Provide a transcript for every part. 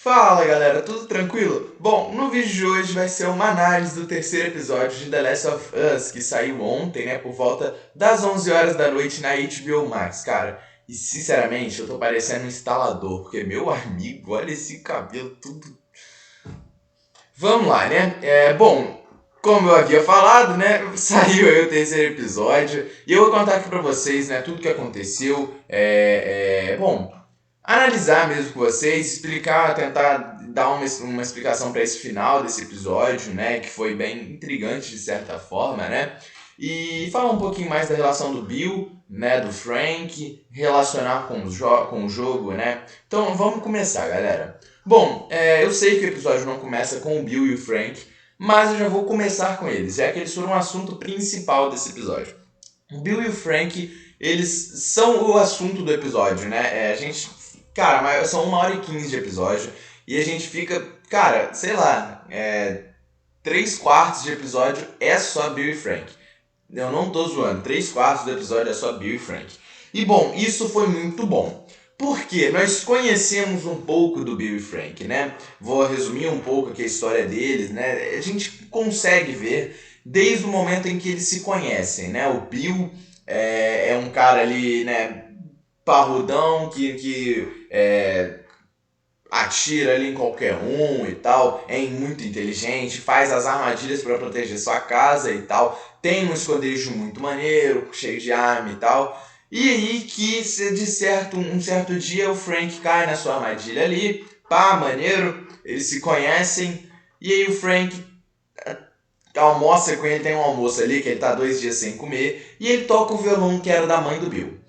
Fala galera, tudo tranquilo? Bom, no vídeo de hoje vai ser uma análise do terceiro episódio de The Last of Us, que saiu ontem, né, por volta das 11 horas da noite na HBO Max, cara. E sinceramente, eu tô parecendo um instalador, porque meu amigo, olha esse cabelo tudo. Vamos lá, né? Bom, como eu havia falado, né, saiu aí o terceiro episódio e eu vou contar aqui pra vocês, né, tudo que aconteceu. Bom, analisar mesmo com vocês, explicar, tentar dar uma explicação para esse final desse episódio, né, que foi bem intrigante de certa forma, né, e falar um pouquinho mais da relação do Bill, né, do Frank, relacionar com o jogo, né. Então vamos começar, galera. Bom, eu sei que o episódio não começa com o Bill e o Frank, mas eu já vou começar com eles, já que eles foram o assunto principal desse episódio. O Bill e o Frank, eles são o assunto do episódio, né? A gente, cara, mas são 1h15 de episódio e a gente fica, cara, sei lá, 3/4 de episódio é só Bill e Frank. Eu não tô zoando, 3/4 do episódio é só Bill e Frank. E bom, isso foi muito bom. Porque nós conhecemos um pouco do Bill e Frank, né? Vou resumir um pouco aqui a história deles, né? A gente consegue ver desde o momento em que eles se conhecem, né? O Bill é um cara ali, né, parrudão, que atira ali em qualquer um e tal, é muito inteligente, faz as armadilhas para proteger sua casa e tal, tem um esconderijo muito maneiro, cheio de arma e tal. E aí que um certo dia o Frank cai na sua armadilha ali, pá, maneiro, eles se conhecem, e aí o Frank almoça com ele, tem um almoço ali que ele tá 2 dias sem comer, e ele toca o violão que era da mãe do Bill.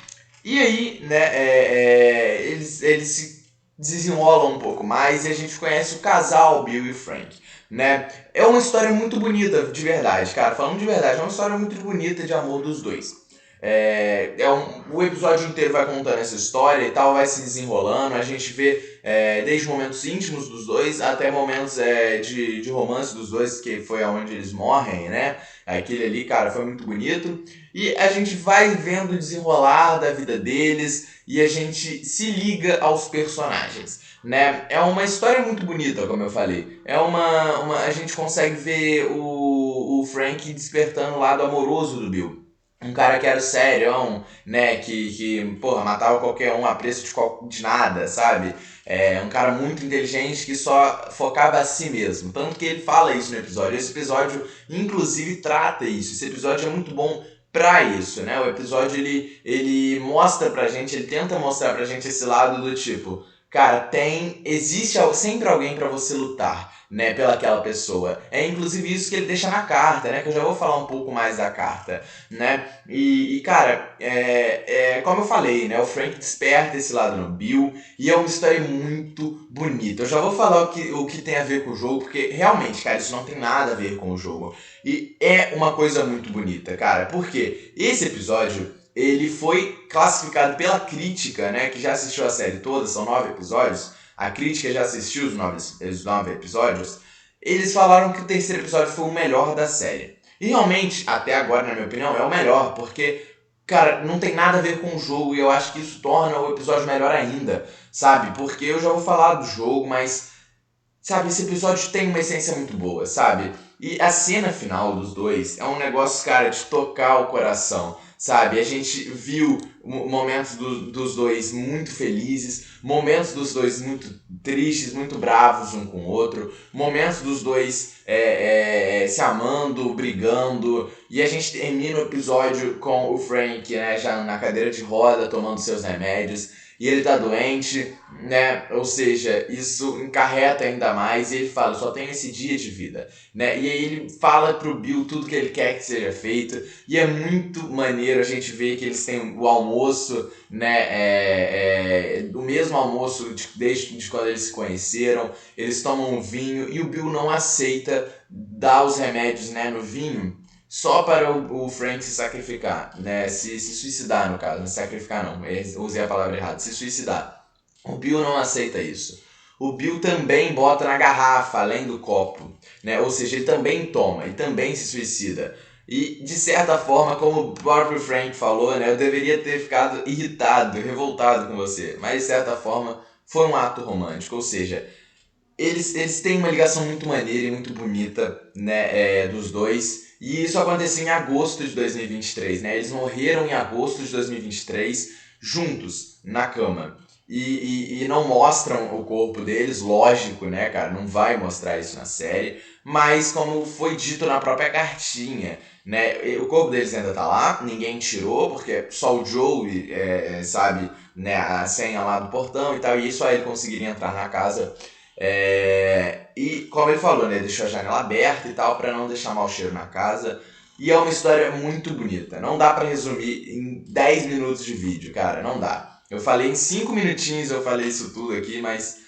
E aí, né, eles se desenrolam um pouco mais e a gente conhece o casal Bill e Frank, né? É uma história muito bonita, de verdade, cara. Falando de verdade, é uma história muito bonita de amor dos dois. O episódio inteiro vai contando essa história e tal, vai se desenrolando. A gente vê desde momentos íntimos dos dois até momentos de romance dos dois, que foi onde eles morrem, né? Aquele ali, cara, foi muito bonito. E a gente vai vendo o desenrolar da vida deles e a gente se liga aos personagens, né? É uma história muito bonita, como eu falei. A gente consegue ver o Frank despertando o lado amoroso do Bill. Um cara que era sério, né? Que porra, matava qualquer um a preço de nada, sabe? Um cara muito inteligente que só focava a si mesmo. Tanto que ele fala isso no episódio. Esse episódio, inclusive, trata isso. Esse episódio é muito bom pra isso, né? O episódio, ele mostra pra gente, ele tenta mostrar pra gente esse lado do tipo, cara, existe sempre alguém pra você lutar, né, pelaquela pessoa. É inclusive isso que ele deixa na carta, né, que eu já vou falar um pouco mais da carta, né? Cara, como eu falei, né, o Frank desperta esse lado no Bill e é uma história muito bonita. Eu já vou falar o que tem a ver com o jogo, porque realmente, cara, isso não tem nada a ver com o jogo. E é uma coisa muito bonita, cara, porque esse episódio, ele foi classificado pela crítica, né, que já assistiu a série toda, são 9 episódios, a crítica já assistiu os 9 episódios, eles falaram que o terceiro episódio foi o melhor da série. E realmente, até agora, na minha opinião, é o melhor, porque, cara, não tem nada a ver com o jogo e eu acho que isso torna o episódio melhor ainda, sabe? Porque eu já vou falar do jogo, mas, sabe, esse episódio tem uma essência muito boa, sabe? E a cena final dos dois é um negócio, cara, de tocar o coração, sabe? A gente viu momentos dos dois muito felizes, momentos dos dois muito tristes, muito bravos um com o outro, momentos dos dois se amando, brigando, e a gente termina o episódio com o Frank, né, já na cadeira de roda, tomando seus remédios, e ele tá doente, né? Ou seja, isso encarreta ainda mais e ele fala, só tenho esse dia de vida, né? E aí ele fala pro Bill tudo que ele quer que seja feito e é muito maneiro a gente ver que eles têm o almoço, né? O mesmo almoço desde quando eles se conheceram, eles tomam um vinho e o Bill não aceita dar os remédios, né, no vinho só para o Frank se sacrificar, né? Se suicidar, no caso. Não se sacrificar, não. Eu usei a palavra errada. Se suicidar. O Bill não aceita isso. O Bill também bota na garrafa, além do copo, né? Ou seja, ele também toma, ele também se suicida. E, de certa forma, como o próprio Frank falou, né? Eu deveria ter ficado irritado, revoltado com você. Mas, de certa forma, foi um ato romântico. Ou seja, eles têm uma ligação muito maneira e muito bonita, né, dos dois. E isso aconteceu em agosto de 2023, né? Eles morreram em agosto de 2023, juntos, na cama. E não mostram o corpo deles, lógico, né, cara? Não vai mostrar isso na série. Mas como foi dito na própria cartinha, né? O corpo deles ainda tá lá, ninguém tirou, porque só o Joey sabe, né, a senha lá do portão e tal, e só ele conseguiria entrar na casa. E como ele falou, né, deixou a janela aberta e tal para não deixar mau cheiro na casa. E é uma história muito bonita. Não dá para resumir em 10 minutos de vídeo, cara, não dá. Eu falei em 5 minutinhos, eu falei isso tudo aqui, mas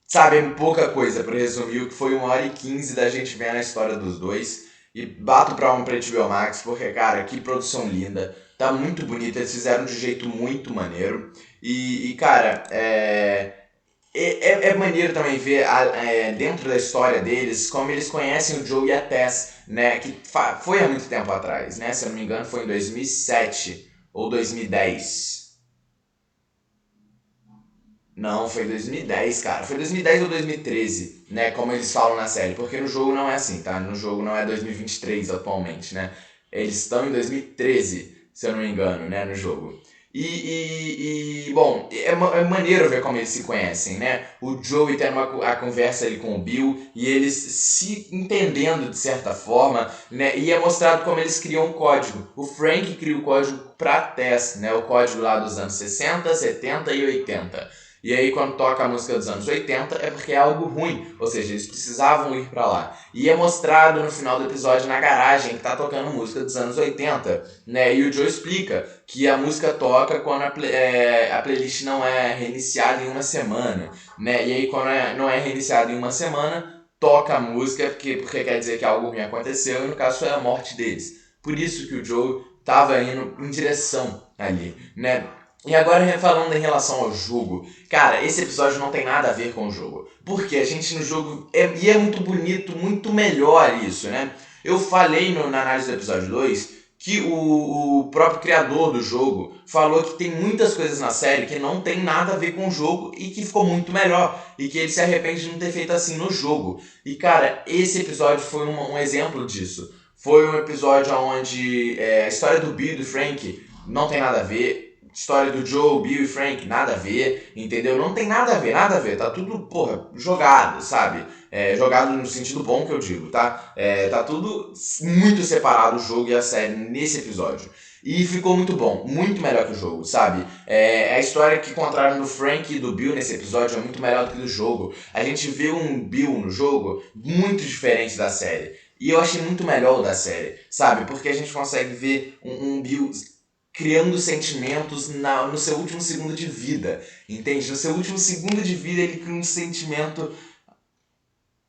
sabe, é pouca coisa para resumir o que foi 1h15 da gente vendo a história dos dois. E bato pra HBO Max, porque, cara, que produção linda. Tá muito bonita, eles fizeram de um jeito muito maneiro. Cara, é maneiro também ver dentro da história deles como eles conhecem o Joe e a Tess, né? Que foi há muito tempo atrás, né? Se eu não me engano, foi em 2007 ou 2010. Não, foi 2010, cara. Foi 2010 ou 2013, né? Como eles falam na série. Porque no jogo não é assim, tá? No jogo não é 2023 atualmente, né? Eles estão em 2013, se eu não me engano, né? No jogo. Bom, é maneiro ver como eles se conhecem, né? O Joey tendo a conversa ali com o Bill e eles se entendendo de certa forma, né? E é mostrado como eles criam um código. O Frank cria o código pra Tess, né? O código lá dos anos 60, 70 e 80. E aí quando toca a música dos anos 80 é porque é algo ruim, ou seja, eles precisavam ir pra lá. E é mostrado no final do episódio na garagem que tá tocando música dos anos 80, né? E o Joe explica que a música toca quando a playlist não é reiniciada em uma semana, né? E aí quando não é reiniciada em uma semana, toca a música porque quer dizer que algo ruim aconteceu e no caso foi a morte deles. Por isso que o Joe tava indo em direção ali, né? E agora falando em relação ao jogo, cara, esse episódio não tem nada a ver com o jogo. Porque a gente no jogo, e é muito bonito, muito melhor isso, né? Eu falei na análise do episódio 2 que o próprio criador do jogo falou que tem muitas coisas na série que não tem nada a ver com o jogo e que ficou muito melhor. E que ele se arrepende de não ter feito assim no jogo. E cara, esse episódio foi um exemplo disso. Foi um episódio onde a história do Bill e do Frank não tem nada a ver. História do Joe, Bill e Frank, nada a ver, entendeu? Não tem nada a ver, nada a ver. Tá tudo, porra, jogado, sabe? Jogado no sentido bom que eu digo, tá? Tá tudo muito separado o jogo e a série nesse episódio. E ficou muito bom, muito melhor que o jogo, sabe? A história que contaram do Frank e do Bill nesse episódio é muito melhor do que do jogo. A gente vê um Bill no jogo muito diferente da série. E eu achei muito melhor o da série, sabe? Porque a gente consegue ver um Bill criando sentimentos no seu último segundo de vida, entende? No seu último segundo de vida ele cria um sentimento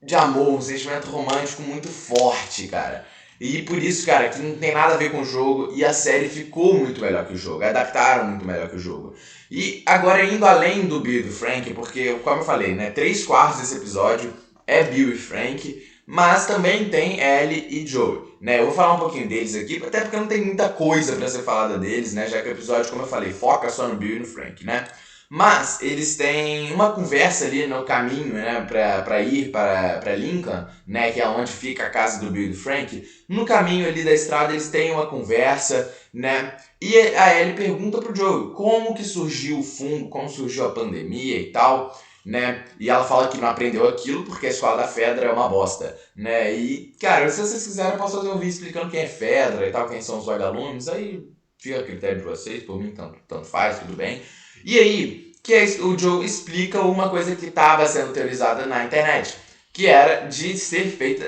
de amor, um sentimento romântico muito forte, cara. E por isso, cara, que não tem nada a ver com o jogo e a série ficou muito melhor que o jogo, adaptaram muito melhor que o jogo. E agora indo além do Bill e do Frank, porque, como eu falei, né, 3/4 desse episódio é Bill e Frank, mas também tem Ellie e Joey, né? Eu vou falar um pouquinho deles aqui, até porque não tem muita coisa pra ser falada deles, né? Já que o episódio, como eu falei, foca só no Bill e no Frank, né? Mas eles têm uma conversa ali no caminho, né, pra ir para Lincoln, né, que é onde fica a casa do Bill e do Frank. No caminho ali da estrada eles têm uma conversa, né, e a Ellie pergunta pro Joey como que surgiu o fungo, como surgiu a pandemia e tal, né, e ela fala que não aprendeu aquilo porque a escola da Fedra é uma bosta, né, e, cara, se vocês quiserem eu posso fazer um vídeo explicando quem é Fedra e tal, quem são os vagalumes, aí fica a critério de vocês, por mim tanto faz, tudo bem. E aí, o Joe explica uma coisa que estava sendo teorizada na internet, que era de ser feita,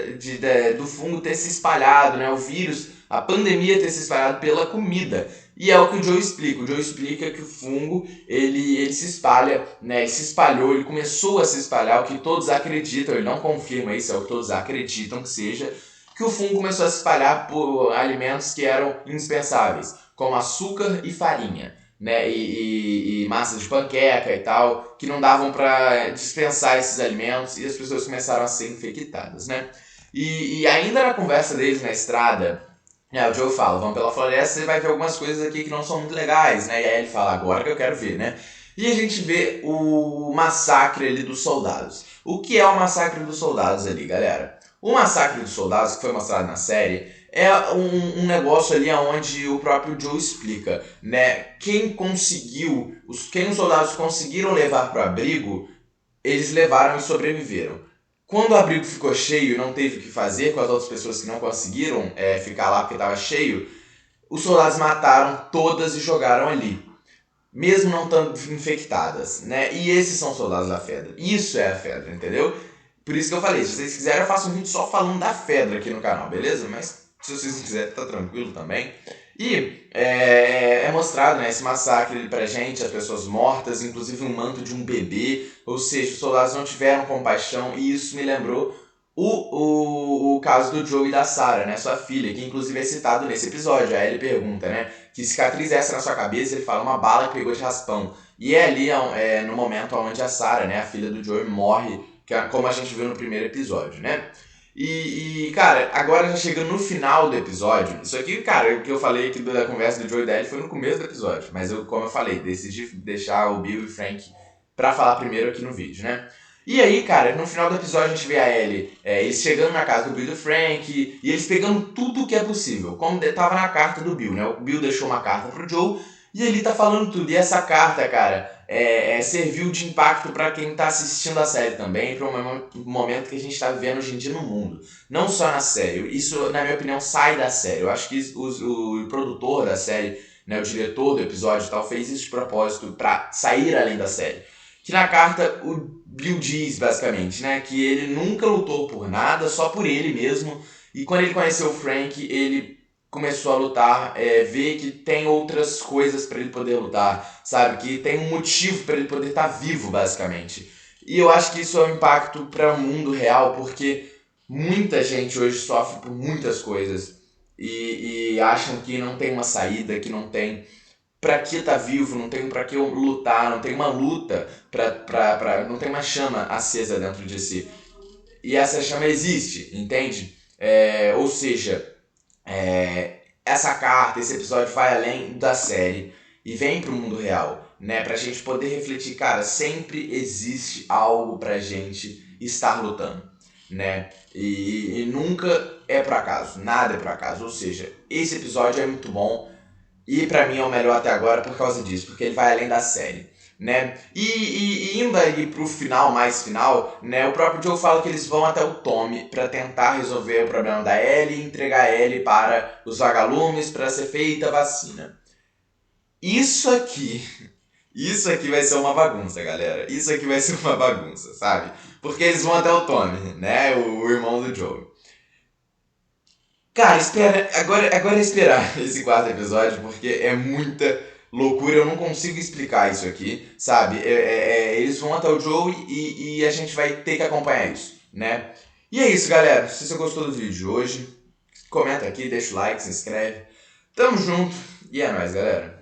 do fungo ter se espalhado, né, o vírus, a pandemia ter se espalhado pela comida. E é o que o Joe explica. O Joe explica que o fungo, ele se espalha, né, ele se espalhou, ele começou a se espalhar, o que todos acreditam, ele não confirma isso, é o que todos acreditam que seja, que o fungo começou a se espalhar por alimentos que eram indispensáveis, como açúcar e farinha, né, e massa de panqueca e tal, que não davam para dispensar esses alimentos e as pessoas começaram a ser infectadas, né? E ainda na conversa deles na estrada, o Joe fala, vamos pela floresta, você vai ver algumas coisas aqui que não são muito legais, né? E aí ele fala, agora que eu quero ver, né? E a gente vê o massacre ali dos soldados. O que é o massacre dos soldados ali, galera? O massacre dos soldados, que foi mostrado na série, é um negócio ali onde o próprio Joe explica, né? Quem os soldados conseguiram levar para o abrigo, eles levaram e sobreviveram. Quando o abrigo ficou cheio e não teve o que fazer com as outras pessoas que não conseguiram ficar lá porque estava cheio, os soldados mataram todas e jogaram ali, mesmo não estando infectadas, né? E esses são os soldados da Fedra. Isso é a Fedra, entendeu? Por isso que eu falei, se vocês quiserem eu faço um vídeo só falando da Fedra aqui no canal, beleza? Mas se vocês não quiserem, tá tranquilo também. E é mostrado, né, esse massacre ali pra gente, as pessoas mortas, inclusive um manto de um bebê, ou seja, os soldados não tiveram compaixão, e isso me lembrou o caso do Joe e da Sarah, né, sua filha, que inclusive é citado nesse episódio. Aí ele pergunta, né, que cicatriz é essa na sua cabeça? Ele fala, uma bala que pegou de raspão. E é ali no momento onde a Sarah, né, a filha do Joe, morre, como a gente viu no primeiro episódio, né. Cara, agora já chegando no final do episódio, isso aqui, cara, o que eu falei aqui da conversa do Joe e da Ellie foi no começo do episódio, mas como eu falei, decidi deixar o Bill e o Frank pra falar primeiro aqui no vídeo, né? E aí, cara, no final do episódio a gente vê a Ellie, eles chegando na casa do Bill e do Frank, e eles pegando tudo que é possível, como tava na carta do Bill, né? O Bill deixou uma carta pro Joe, e ele tá falando tudo, e essa carta, cara, serviu de impacto pra quem tá assistindo a série também, pra um momento que a gente tá vivendo hoje em dia no mundo. Não só na série, isso, na minha opinião, sai da série. Eu acho que o produtor da série, né, o diretor do episódio e tal, fez isso de propósito pra sair além da série. Que na carta o Bill diz, basicamente, né, que ele nunca lutou por nada, só por ele mesmo. E quando ele conheceu o Frank, ele começou a lutar, ver que tem outras coisas pra ele poder lutar, sabe? Que tem um motivo pra ele poder estar vivo, basicamente. E eu acho que isso é um impacto para o mundo real, porque muita gente hoje sofre por muitas coisas e acham que não tem uma saída, que não tem pra que tá vivo, não tem pra que lutar, não tem uma luta, não tem uma chama acesa dentro de si. E essa chama existe, entende? Ou seja, essa carta, esse episódio vai além da série e vem pro mundo real, né? Pra gente poder refletir, cara, sempre existe algo pra gente estar lutando, né? E nunca é por acaso, nada é por acaso. Ou seja, esse episódio é muito bom e pra mim é o melhor até agora por causa disso, porque ele vai além da série, né? E indo aí pro final, mais final, né? O próprio Joe fala que eles vão até o Tommy pra tentar resolver o problema da Ellie e entregar a Ellie para os vagalumes para ser feita a vacina. Isso aqui, isso aqui vai ser uma bagunça, galera. Isso aqui vai ser uma bagunça, sabe? Porque eles vão até o Tommy, né? O irmão do Joe. Cara, agora é esperar esse quarto episódio, porque é muita loucura, eu não consigo explicar isso aqui, sabe? Eles vão até o Joe e a gente vai ter que acompanhar isso, né? E é isso, galera. Se você gostou do vídeo de hoje, comenta aqui, deixa o like, se inscreve. Tamo junto e é nóis, galera.